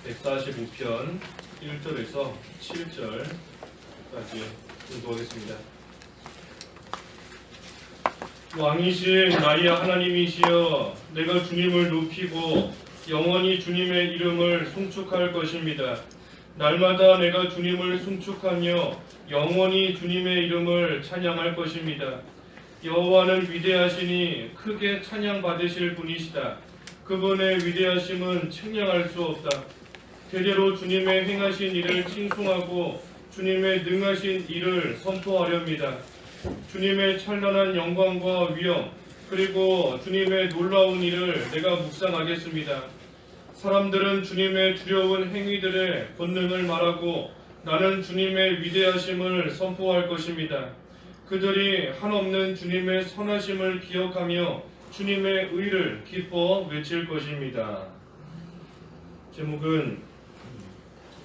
145편 1절에서 7절까지 공부하겠습니다. 왕이신 나의 하나님이시여, 내가 주님을 높이고 영원히 주님의 이름을 송축할 것입니다. 날마다 내가 주님을 송축하며 영원히 주님의 이름을 찬양할 것입니다. 여호와는 위대하시니 크게 찬양받으실 분이시다. 그분의 위대하심은 측량할 수 없다. 대대로 주님의 행하신 일을 칭송하고 주님의 능하신 일을 선포하렵니다. 주님의 찬란한 영광과 위엄, 그리고 주님의 놀라운 일을 내가 묵상하겠습니다. 사람들은 주님의 두려운 행위들의 본능을 말하고 나는 주님의 위대하심을 선포할 것입니다. 그들이 한없는 주님의 선하심을 기억하며 주님의 의를 기뻐 외칠 것입니다. 제목은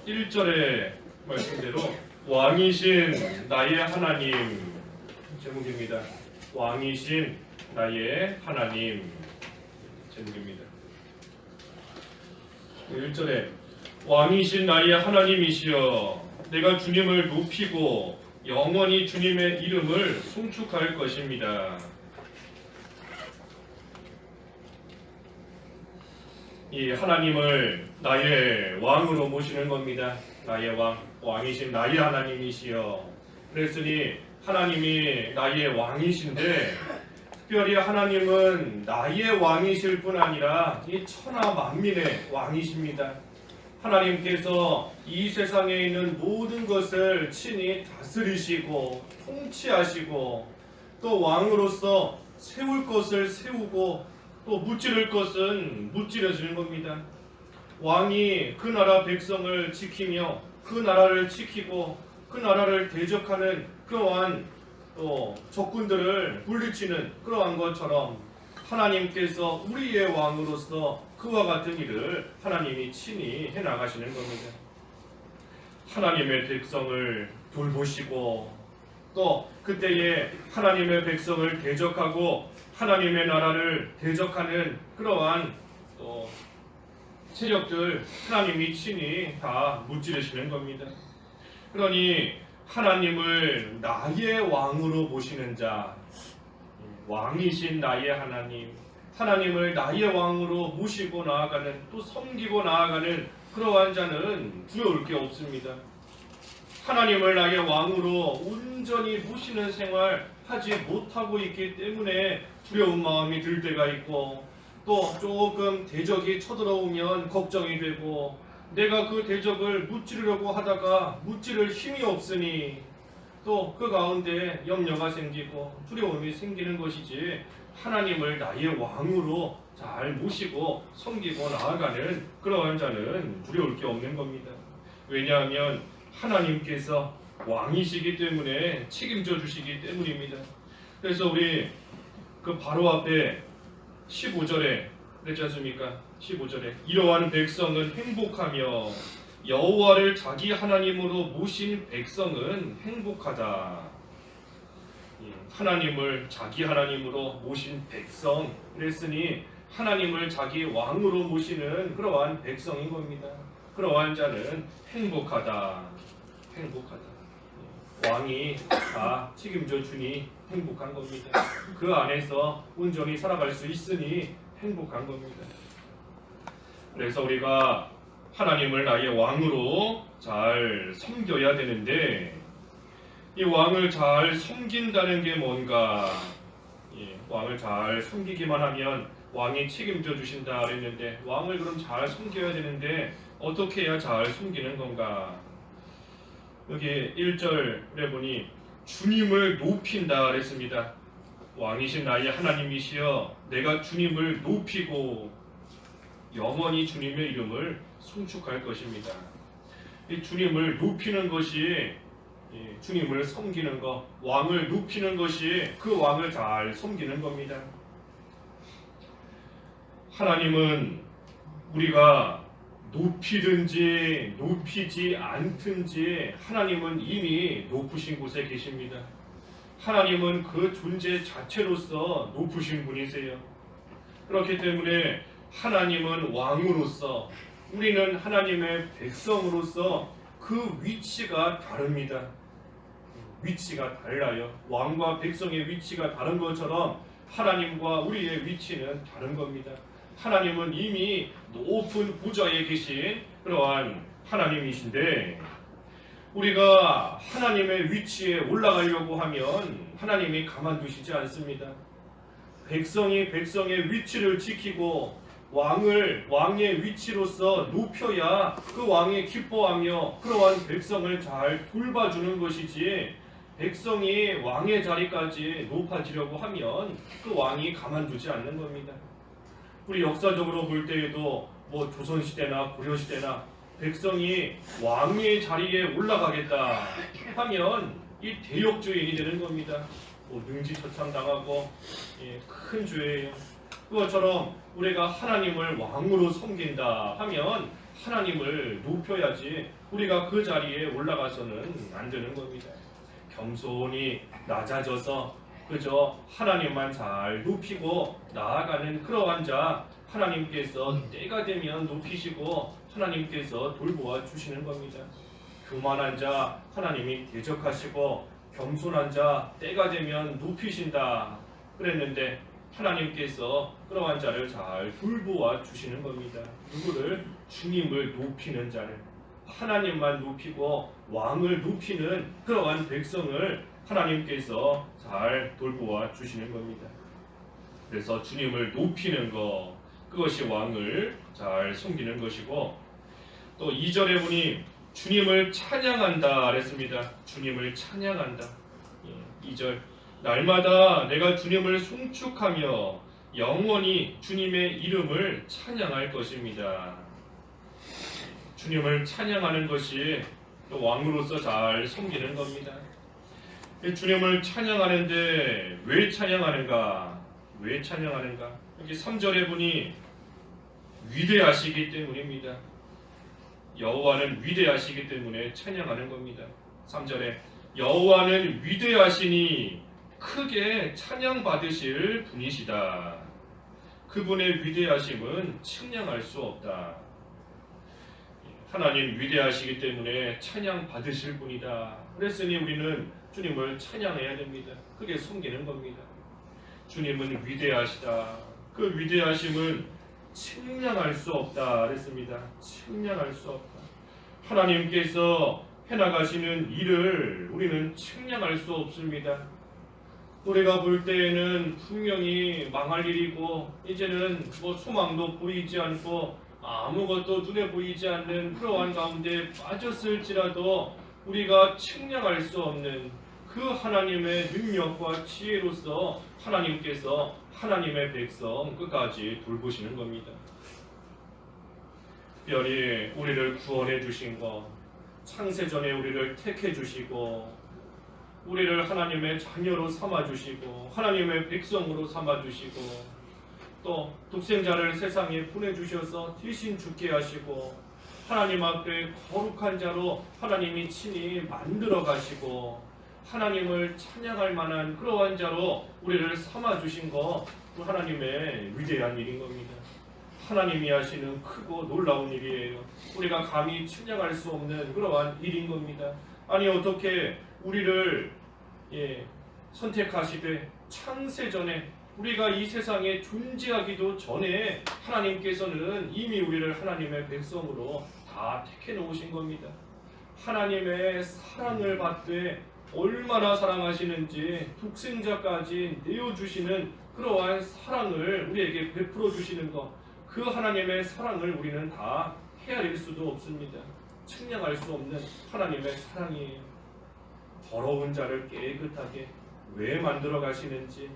1절의 말씀대로 왕이신 나의 하나님 제목입니다. 왕이신 나의 하나님 제목입니다. 1절에 왕이신 나의 하나님이시여, 내가 주님을 높이고 영원히 주님의 이름을 송축할 것입니다. 이 하나님을 나의 왕으로 모시는 겁니다. 나의 왕, 왕이신 나의 하나님이시여. 그랬으니 하나님이 나의 왕이신데, 특별히 하나님은 나의 왕이실 뿐 아니라 이 천하 만민의 왕이십니다. 하나님께서 이 세상에 있는 모든 것을 친히 다스리시고 통치하시고, 또 왕으로서 세울 것을 세우고 또 무찌를 것은 무찌려지는 겁니다. 왕이 그 나라 백성을 지키며 그 나라를 지키고 그 나라를 대적하는 그러한 또 적군들을 물리치는 그러한 것처럼 하나님께서 우리의 왕으로서 그와 같은 일을 하나님이 친히 해나가시는 겁니다. 하나님의 백성을 돌보시고 또 그때에 하나님의 백성을 대적하고 하나님의 나라를 대적하는 그러한 또 세력들 하나님이 친히 다 무찌르시는 겁니다. 그러니 하나님을 나의 왕으로 모시는 자, 왕이신 나의 하나님, 하나님을 나의 왕으로 모시고 나아가는, 또 섬기고 나아가는 그러한 자는 두려울 게 없습니다. 하나님을 나의 왕으로 온전히 모시는 생활 하지 못하고 있기 때문에 두려운 마음이 들 때가 있고, 또 조금 대적이 쳐들어오면 걱정이 되고, 내가 그 대적을 무찌르려고 하다가 무찌를 힘이 없으니 또 그 가운데 염려가 생기고 두려움이 생기는 것이지, 하나님을 나의 왕으로 잘 모시고 섬기고 나아가는 그러한 자는 두려울 게 없는 겁니다. 왜냐하면 하나님께서 왕이시기 때문에 책임져 주시기 때문입니다. 그래서 우리 그 바로 앞에 15절에 그랬지 않습니까? 15절에 이러한 백성은 행복하며 여호와를 자기 하나님으로 모신 백성은 행복하다. 하나님을 자기 하나님으로 모신 백성, 그랬으니 하나님을 자기 왕으로 모시는 그러한 백성인 겁니다. 그러한 자는 행복하다. 행복하다. 왕이 다 책임져 주니 행복한 겁니다. 그 안에서 온전히 살아갈 수 있으니 행복한 겁니다. 그래서 우리가 하나님을 나의 왕으로 잘 섬겨야 되는데, 이 왕을 잘 섬긴다는 게 뭔가? 왕을 잘 섬기기만 하면 왕이 책임져 주신다 그랬는데, 왕을 그럼 잘 섬겨야 되는데 어떻게 해야 잘 섬기는 건가? 여기 1절에 보니 주님을 높인다 그랬습니다. 왕이신 나의 하나님이시여, 내가 주님을 높이고 영원히 주님의 이름을 송축할 것입니다. 이 주님을 높이는 것이 주님을 섬기는 것, 왕을 높이는 것이 그 왕을 잘 섬기는 겁니다. 하나님은 우리가 높이든지 높이지 않든지 하나님은 이미 높으신 곳에 계십니다. 하나님은 그 존재 자체로서 높으신 분이세요. 그렇기 때문에 하나님은 왕으로서 우리는 하나님의 백성으로서 그 위치가 다릅니다. 위치가 달라요. 왕과 백성의 위치가 다른 것처럼 하나님과 우리의 위치는 다른 겁니다. 하나님은 이미 높은 보좌에 계신 그러한 하나님이신데 우리가 하나님의 위치에 올라가려고 하면 하나님이 가만두시지 않습니다. 백성이 백성의 위치를 지키고 왕의 위치로서 높여야 그 왕이 기뻐하며 그러한 백성을 잘 돌봐주는 것이지, 백성이 왕의 자리까지 높아지려고 하면 그 왕이 가만두지 않는 겁니다. 우리 역사적으로 볼 때에도 조선시대나 고려시대나 백성이 왕의 자리에 올라가겠다 하면 이 대역죄인이 되는 겁니다. 능지처참당하고 큰 죄예요. 그것처럼 우리가 하나님을 왕으로 섬긴다 하면 하나님을 높여야지 우리가 그 자리에 올라가서는 안 되는 겁니다. 겸손히 낮아져서 그저 하나님만 잘 높이고 나아가는 그러한 자, 하나님께서 때가 되면 높이시고 하나님께서 돌보아 주시는 겁니다. 교만한 자 하나님이 대적하시고 겸손한 자 때가 되면 높이신다 그랬는데 하나님께서 그러한 자를 잘 돌보아 주시는 겁니다. 누구를? 주님을 높이는 자를, 하나님만 높이고 왕을 높이는 그러한 백성을 하나님께서 잘 돌보아 주시는 겁니다. 그래서 주님을 높이는 것, 그것이 왕을 잘 섬기는 것이고, 또 2절에 보니 주님을 찬양한다 그랬습니다. 주님을 찬양한다. 2절, 날마다 내가 주님을 송축하며 영원히 주님의 이름을 찬양할 것입니다. 주님을 찬양하는 것이 또 왕으로서 잘 섬기는 겁니다. 주님을 찬양하는데 왜 찬양하는가? 왜 찬양하는가? 여기 3절에 보니 위대하시기 때문입니다. 여호와는 위대하시기 때문에 찬양하는 겁니다. 3절에 여호와는 위대하시니 크게 찬양받으실 분이시다. 그분의 위대하심은 측량할 수 없다. 하나님 위대하시기 때문에 찬양받으실 분이다. 그랬으니 우리는 주님을 찬양해야 됩니다. 그게 섬기는 겁니다. 주님은 위대하시다. 그 위대하심은 측량할 수 없다 그랬습니다. 측량할 수 없다. 하나님께서 해나가시는 일을 우리는 측량할 수 없습니다. 우리가 볼 때에는 분명히 망할 일이고 이제는 소망도 보이지 않고 아무것도 눈에 보이지 않는 그러한 가운데 빠졌을지라도 우리가 측량할 수 없는 그 하나님의 능력과 지혜로서 하나님께서 하나님의 백성 끝까지 돌보시는 겁니다. 특별히 우리를 구원해 주신 것, 창세전에 우리를 택해 주시고 우리를 하나님의 자녀로 삼아 주시고 하나님의 백성으로 삼아 주시고 또 독생자를 세상에 보내주셔서 대신 죽게 하시고 하나님 앞에 거룩한 자로 하나님이 친히 만들어 가시고 하나님을 찬양할 만한 그러한 자로 우리를 삼아 주신 것, 그 하나님의 위대한 일인 겁니다. 하나님이 하시는 크고 놀라운 일이에요. 우리가 감히 측량할 수 없는 그러한 일인 겁니다. 아니 어떻게 우리를 선택하시되 창세전에 우리가 이 세상에 존재하기도 전에 하나님께서는 이미 우리를 하나님의 백성으로 다 택해 놓으신 겁니다. 하나님의 사랑을 받되 얼마나 사랑하시는지 독생자까지 내어주시는 그러한 사랑을 우리에게 베풀어 주시는 것, 그 하나님의 사랑을 우리는 다 헤아릴 수도 없습니다. 측량할 수 없는 하나님의 사랑이에요. 더러운 자를 깨끗하게 왜 만들어 가시는지,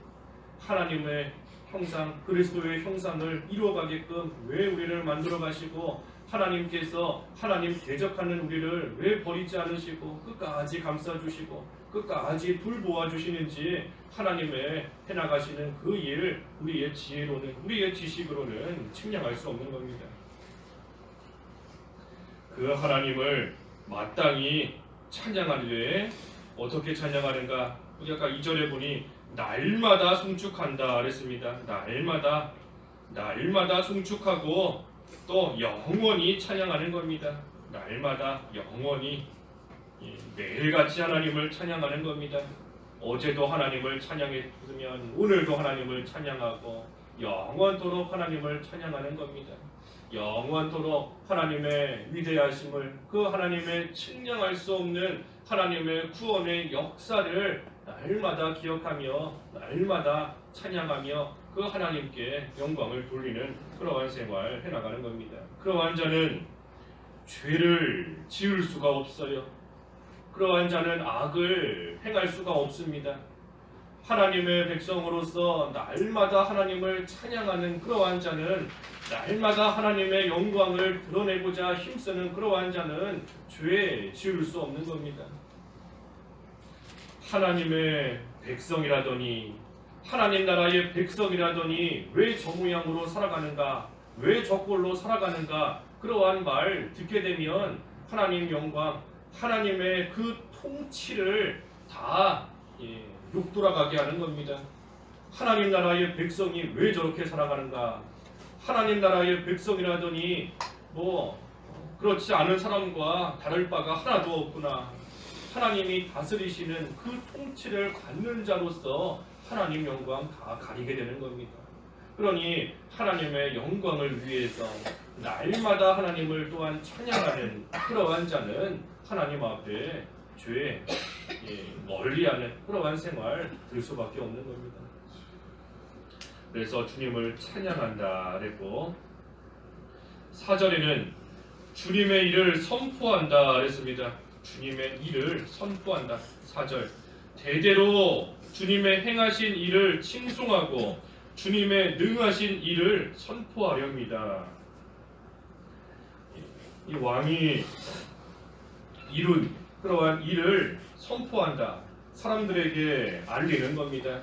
하나님의 형상, 그리스도의 형상을 이루어가게끔 왜 우리를 만들어 가시고 하나님께서 하나님 대적하는 우리를 왜 버리지 않으시고 끝까지 감싸주시고 끝까지 돌보아 주시는지 하나님의 해나가시는 그 일, 우리의 지혜로는, 우리의 지식으로는 측량할 수 없는 겁니다. 그 하나님을 마땅히 찬양하되 어떻게 찬양하는가? 우리 아까 2절에 보니 날마다 송축한다 그랬습니다. 날마다 송축하고 또 영원히 찬양하는 겁니다. 날마다 영원히 매일같이 하나님을 찬양하는 겁니다. 어제도 하나님을 찬양했으면 오늘도 하나님을 찬양하고 영원토록 하나님을 찬양하는 겁니다. 영원토록 하나님의 위대하심을, 그 하나님의 측량할 수 없는 하나님의 구원의 역사를 날마다 기억하며 날마다 찬양하며 그 하나님께 영광을 돌리는 그러한 생활을 해나가는 겁니다. 그러한 자는 죄를 지을 수가 없어요. 그러한 자는 악을 행할 수가 없습니다. 하나님의 백성으로서 날마다 하나님을 찬양하는 그러한 자는, 날마다 하나님의 영광을 드러내고자 힘쓰는 그러한 자는 죄 지을 수 없는 겁니다. 하나님의 백성이라더니, 하나님 나라의 백성이라더니 왜 저 모양으로 살아가는가, 왜 저 꼴로 살아가는가, 그러한 말 듣게 되면 하나님 영광, 하나님의 그 통치를 다 욕돌아가게 하는 겁니다. 하나님 나라의 백성이 왜 저렇게 살아가는가, 하나님 나라의 백성이라더니 그렇지 않은 사람과 다를 바가 하나도 없구나. 하나님이 다스리시는 그 통치를 갖는 자로서 하나님 영광 다 가리게 되는 겁니다. 그러니 하나님의 영광을 위해서 날마다 하나님을 또한 찬양하는 그러한 자는 하나님 앞에 죄 멀리하는 그러한 생활 들 수밖에 없는 겁니다. 그래서 주님을 찬양한다 그랬고, 4절에는 주님의 일을 선포한다 그랬습니다. 주님의 일을 선포한다. 4절, 대대로 주님의 행하신 일을 칭송하고 주님의 능하신 일을 선포하렵니다. 이 왕이 이룬 그러한 일을 선포한다. 사람들에게 알리는 겁니다.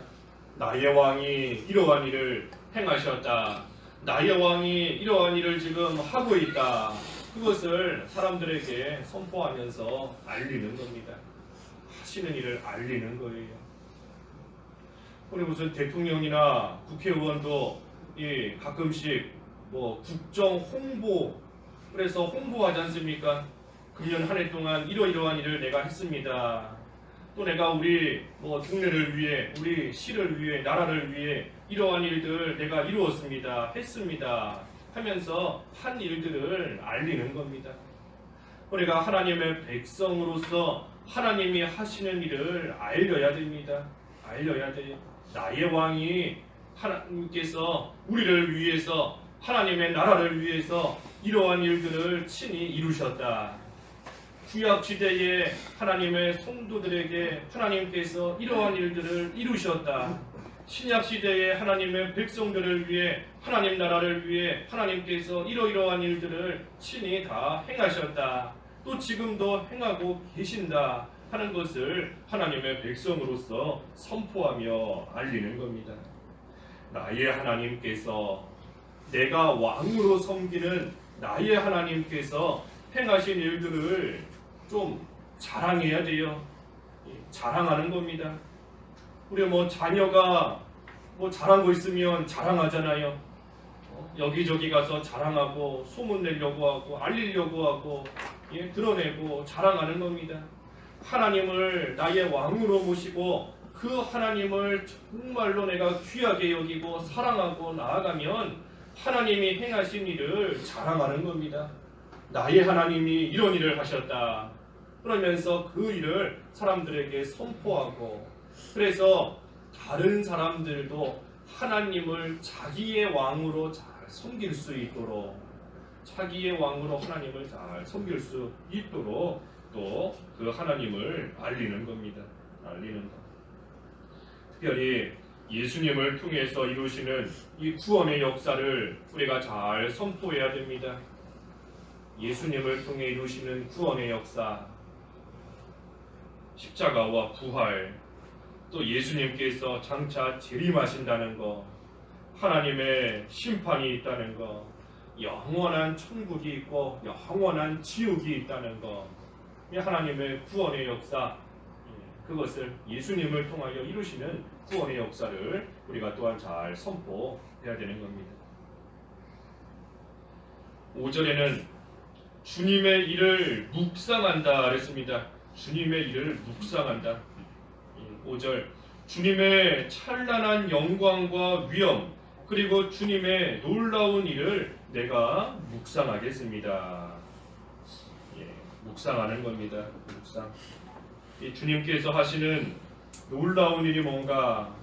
나의 왕이 이러한 일을 행하셨다. 나의 왕이 이러한 일을 지금 하고 있다. 그것을 사람들에게 선포하면서 알리는 겁니다. 하시는 일을 알리는 거예요. 우리 무슨 대통령이나 국회의원도 가끔씩 국정 홍보, 그래서 홍보하지 않습니까? 금년 한 해 동안 이러이러한 일을 내가 했습니다. 또 내가 우리 동네를 위해, 우리 시를 위해, 나라를 위해 이러한 일들 내가 이루었습니다. 했습니다. 하면서 한 일들을 알리는 겁니다. 우리가 하나님의 백성으로서 하나님이 하시는 일을 알려야 됩니다. 알려야 돼요. 나의 왕이 하나님께서 우리를 위해서, 하나님의 나라를 위해서 이러한 일들을 친히 이루셨다. 구약 시대에 하나님의 성도들에게 하나님께서 이러한 일들을 이루셨다. 신약 시대에 하나님의 백성들을 위해, 하나님 나라를 위해 하나님께서 이러이러한 일들을 친히 다 행하셨다. 또 지금도 행하고 계신다 하는 것을 하나님의 백성으로서 선포하며 알리는 겁니다. 나의 하나님께서, 내가 왕으로 섬기는 나의 하나님께서 행하신 일들을 좀 자랑해야 돼요. 자랑하는 겁니다. 우리 자녀가 잘한 거 있으면 자랑하잖아요. 여기저기 가서 자랑하고 소문 내려고 하고 알리려고 하고 드러내고 자랑하는 겁니다. 하나님을 나의 왕으로 모시고 그 하나님을 정말로 내가 귀하게 여기고 사랑하고 나아가면 하나님이 행하신 일을 자랑하는 겁니다. 나의 하나님이 이런 일을 하셨다. 그러면서 그 일을 사람들에게 선포하고, 그래서 다른 사람들도 하나님을 자기의 왕으로 잘 섬길 수 있도록, 자기의 왕으로 하나님을 잘 섬길 수 있도록 또 그 하나님을 알리는 겁니다. 알리는 것. 특별히 예수님을 통해서 이루시는 이 구원의 역사를 우리가 잘 선포해야 됩니다. 예수님을 통해 이루시는 구원의 역사, 십자가와 부활, 또 예수님께서 장차 재림하신다는 것, 하나님의 심판이 있다는 것, 영원한 천국이 있고 영원한 지옥이 있다는 것, 하나님의 구원의 역사, 그것을 예수님을 통하여 이루시는 구원의 역사를 우리가 또한 잘 선포해야 되는 겁니다. 5절에는 주님의 일을 묵상한다 그랬습니다. 주님의 일을 묵상한다. 5절 주님의 찬란한 영광과 위엄 그리고 주님의 놀라운 일을 내가 묵상하겠습니다. 묵상하는 겁니다. 묵상. 주님께서 하시는 놀라운 일이 뭔가?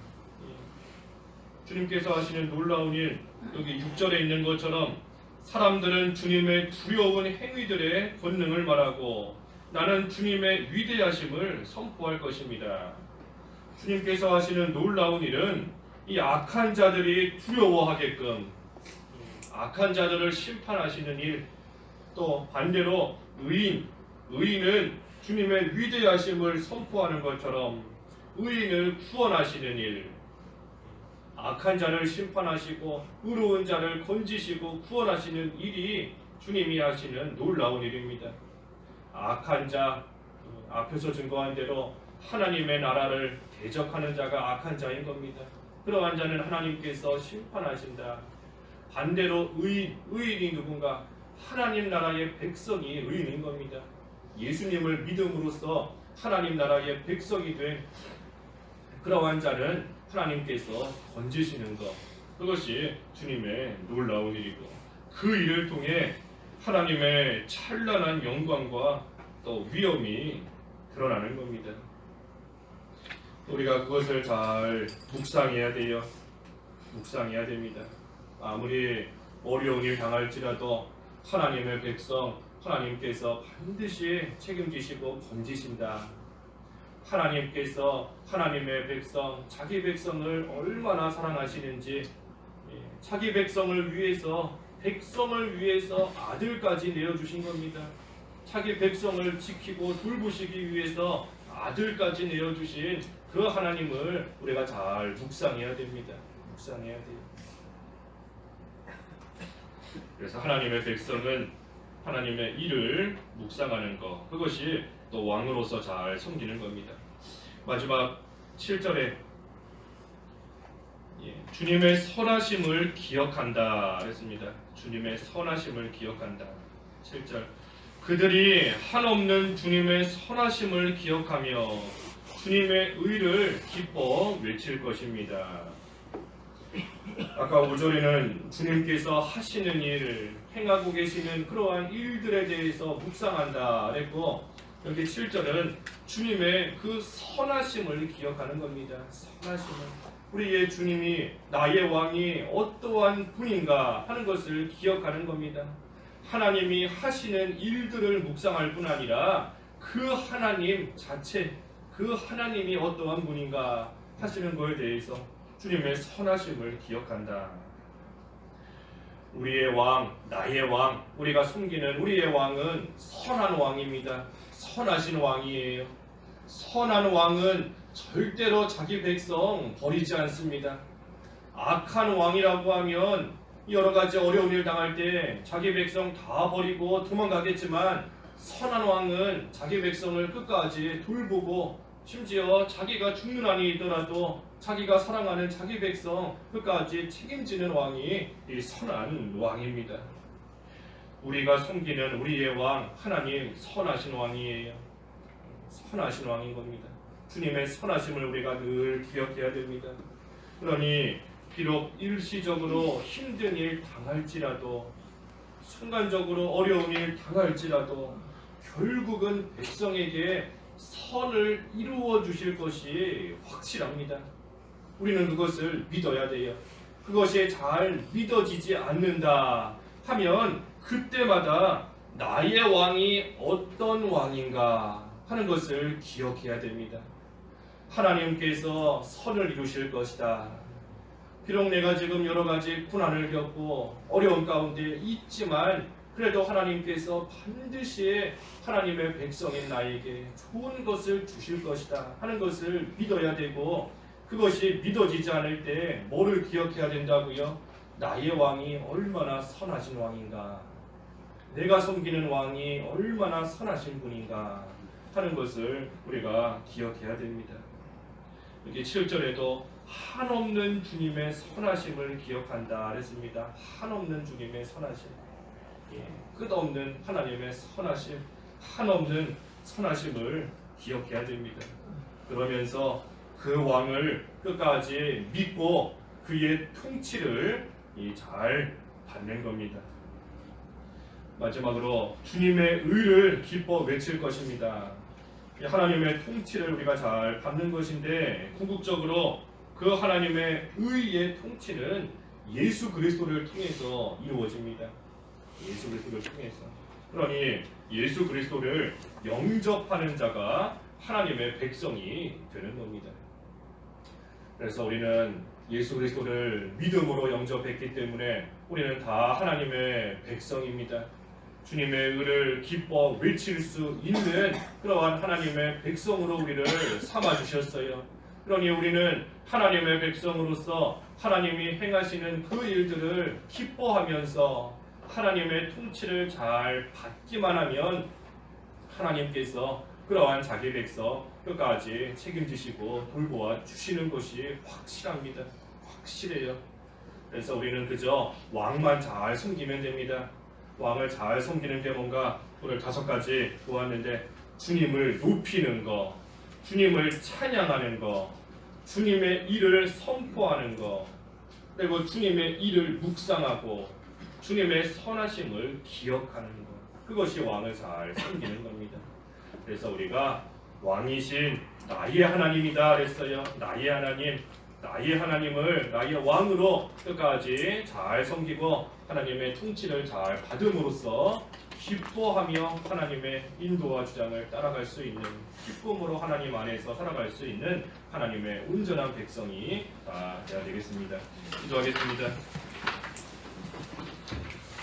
주님께서 하시는 놀라운 일, 여기 6절에 있는 것처럼 사람들은 주님의 두려운 행위들의 권능을 말하고 나는 주님의 위대하심을 선포할 것입니다. 주님께서 하시는 놀라운 일은 이 악한 자들이 두려워하게끔 악한 자들을 심판하시는 일, 또 반대로 의인은 주님의 위대하심을 선포하는 것처럼 의인을 구원하시는 일, 악한 자를 심판하시고 의로운 자를 건지시고 구원하시는 일이 주님이 하시는 놀라운 일입니다. 악한 자, 앞에서 증거한 대로 하나님의 나라를 대적하는 자가 악한 자인 겁니다. 그러한 자는 하나님께서 심판하신다. 반대로 의인이 누군가? 하나님 나라의 백성이 의인인 겁니다. 예수님을 믿음으로써 하나님 나라의 백성이 된 그러한 자는 하나님께서 건지시는 것, 그것이 주님의 놀라운 일이고 그 일을 통해 하나님의 찬란한 영광과 또 위엄이 드러나는 겁니다. 우리가 그것을 잘 묵상해야 돼요. 묵상해야 됩니다. 아무리 어려운 일 당할지라도 하나님의 백성, 하나님께서 반드시 책임지시고 건지신다. 하나님께서 하나님의 백성, 자기 백성을 얼마나 사랑하시는지, 자기 백성을 위해서, 백성을 위해서 아들까지 내어주신 겁니다. 자기 백성을 지키고 돌보시기 위해서 아들까지 내어주신 그 하나님을 우리가 잘 묵상해야 됩니다. 묵상해야 돼요. 그래서 하나님의 백성은 하나님의 일을 묵상하는 것, 그것이 또 왕으로서 잘 섬기는 겁니다. 마지막 7절에 주님의 선하심을 기억한다 했습니다. 주님의 선하심을 기억한다. 7절 그들이 한없는 주님의 선하심을 기억하며 주님의 의를 기뻐 외칠 것입니다. 아까 5절에는 주님께서 하시는 일, 행하고 계시는 그러한 일들에 대해서 묵상한다 그랬고, 여기 7절은 주님의 그 선하심을 기억하는 겁니다. 선하심을. 우리의 주님이 나의 왕이 어떠한 분인가 하는 것을 기억하는 겁니다. 하나님이 하시는 일들을 묵상할 뿐 아니라 그 하나님 자체, 그 하나님이 어떠한 분인가 하시는 것에 대해서 주님의 선하심을 기억한다. 우리의 왕, 나의 왕, 우리가 섬기는 우리의 왕은 선한 왕입니다. 선하신 왕이에요. 선한 왕은 절대로 자기 백성 버리지 않습니다. 악한 왕이라고 하면 여러 가지 어려운 일 당할 때 자기 백성 다 버리고 도망가겠지만, 선한 왕은 자기 백성을 끝까지 돌보고 심지어 자기가 죽는 한이 있더라도 자기가 사랑하는 자기 백성 끝까지 책임지는 왕이 이 선한 왕입니다. 우리가 섬기는 우리의 왕 하나님 선하신 왕이에요. 선하신 왕인 겁니다. 주님의 선하심을 우리가 늘 기억해야 됩니다. 그러니 비록 일시적으로 힘든 일 당할지라도, 순간적으로 어려운 일 당할지라도 결국은 백성에게 선을 이루어 주실 것이 확실합니다. 우리는 그것을 믿어야 돼요. 그것이 잘 믿어지지 않는다 하면 그때마다 나의 왕이 어떤 왕인가 하는 것을 기억해야 됩니다. 하나님께서 선을 이루실 것이다. 비록 내가 지금 여러 가지 고난을 겪고 어려운 가운데 있지만 그래도 하나님께서 반드시 하나님의 백성인 나에게 좋은 것을 주실 것이다 하는 것을 믿어야 되고, 그것이 믿어지지 않을 때 뭐를 기억해야 된다고요? 나의 왕이 얼마나 선하신 왕인가, 내가 섬기는 왕이 얼마나 선하신 분인가 하는 것을 우리가 기억해야 됩니다. 여기 7절에도 한없는 주님의 선하심을 기억한다 그랬습니다. 한없는 주님의 선하심. 끝없는 하나님의 선하심, 한없는 선하심을 기억해야 됩니다. 그러면서 그 왕을 끝까지 믿고 그의 통치를 잘 받는 겁니다. 마지막으로 주님의 의를 기뻐 외칠 것입니다. 하나님의 통치를 우리가 잘 받는 것인데 궁극적으로 그 하나님의 의의 통치는 예수 그리스도를 통해서 이루어집니다. 예수 그리스도를 통해서. 그러니 예수 그리스도를 영접하는 자가 하나님의 백성이 되는 겁니다. 그래서 우리는 예수 그리스도를 믿음으로 영접했기 때문에 우리는 다 하나님의 백성입니다. 주님의 의를 기뻐 외칠 수 있는 그러한 하나님의 백성으로 우리를 삼아주셨어요. 그러니 우리는 하나님의 백성으로서 하나님이 행하시는 그 일들을 기뻐하면서 하나님의 통치를 잘 받기만 하면 하나님께서 그러한 자기 백성 끝까지 책임지시고 돌보아 주시는 것이 확실합니다. 확실해요. 그래서 우리는 그저 왕만 잘 섬기면 됩니다. 왕을 잘 섬기는 게 뭔가 오늘 5가지 보았는데 주님을 높이는 거, 주님을 찬양하는 거, 주님의 일을 선포하는 거, 그리고 주님의 일을 묵상하고 주님의 선하심을 기억하는 것, 그것이 왕을 잘 섬기는 겁니다. 그래서 우리가 왕이신 나의 하나님이다 그랬어요. 나의 하나님, 나의 하나님을 나의 왕으로 끝까지 잘 섬기고 하나님의 통치를 잘 받음으로써 기뻐하며 하나님의 인도와 주장을 따라갈 수 있는, 기쁨으로 하나님 안에서 살아갈 수 있는 하나님의 온전한 백성이 다 되어야 되겠습니다. 기도하겠습니다.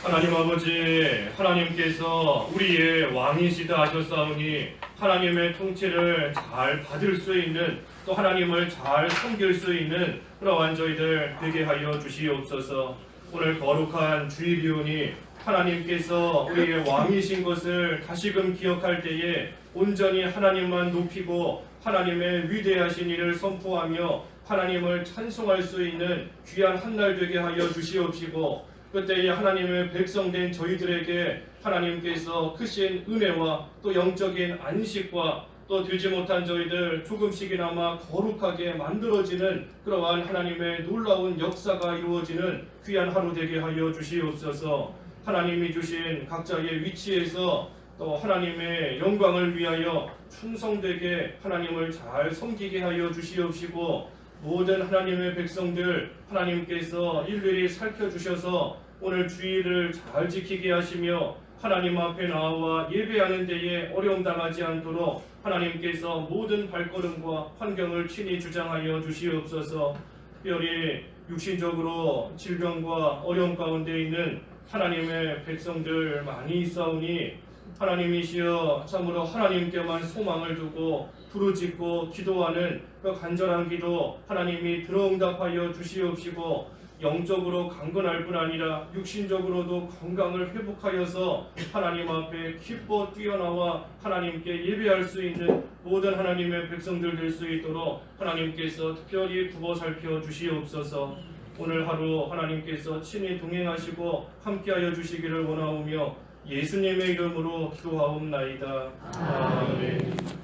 하나님 아버지, 하나님께서 우리의 왕이시다 하셨사오니 하나님의 통치를 잘 받을 수 있는, 또 하나님을 잘 섬길 수 있는 그러한 저희들 되게 하여 주시옵소서. 오늘 거룩한 주일이오니 하나님께서 우리의 왕이신 것을 다시금 기억할 때에 온전히 하나님만 높이고 하나님의 위대하신 일을 선포하며 하나님을 찬송할 수 있는 귀한 한날 되게 하여 주시옵시고, 그때에 하나님의 백성된 저희들에게 하나님께서 크신 은혜와 또 영적인 안식과 또 되지 못한 저희들 조금씩이나마 거룩하게 만들어지는 그러한 하나님의 놀라운 역사가 이루어지는 귀한 하루 되게 하여 주시옵소서. 하나님이 주신 각자의 위치에서 또 하나님의 영광을 위하여 충성되게 하나님을 잘 섬기게 하여 주시옵시고, 모든 하나님의 백성들 하나님께서 일일이 살펴주셔서 오늘 주일을 잘 지키게 하시며 하나님 앞에 나와 예배하는 데에 어려움 당하지 않도록 하나님께서 모든 발걸음과 환경을 친히 주장하여 주시옵소서. 특별히 육신적으로 질병과 어려움 가운데 있는 하나님의 백성들 많이 있사오니 하나님이시여 참으로 하나님께만 소망을 두고 부르짖고 기도하는 그 간절한 기도 하나님이 들어응답하여 주시옵시고, 영적으로 강건할 뿐 아니라 육신적으로도 건강을 회복하여서 하나님 앞에 기뻐 뛰어나와 하나님께 예배할 수 있는 모든 하나님의 백성들 될 수 있도록 하나님께서 특별히 두고 살펴 주시옵소서. 오늘 하루 하나님께서 친히 동행하시고 함께하여 주시기를 원하오며 예수님의 이름으로 기도하옵나이다. 아멘.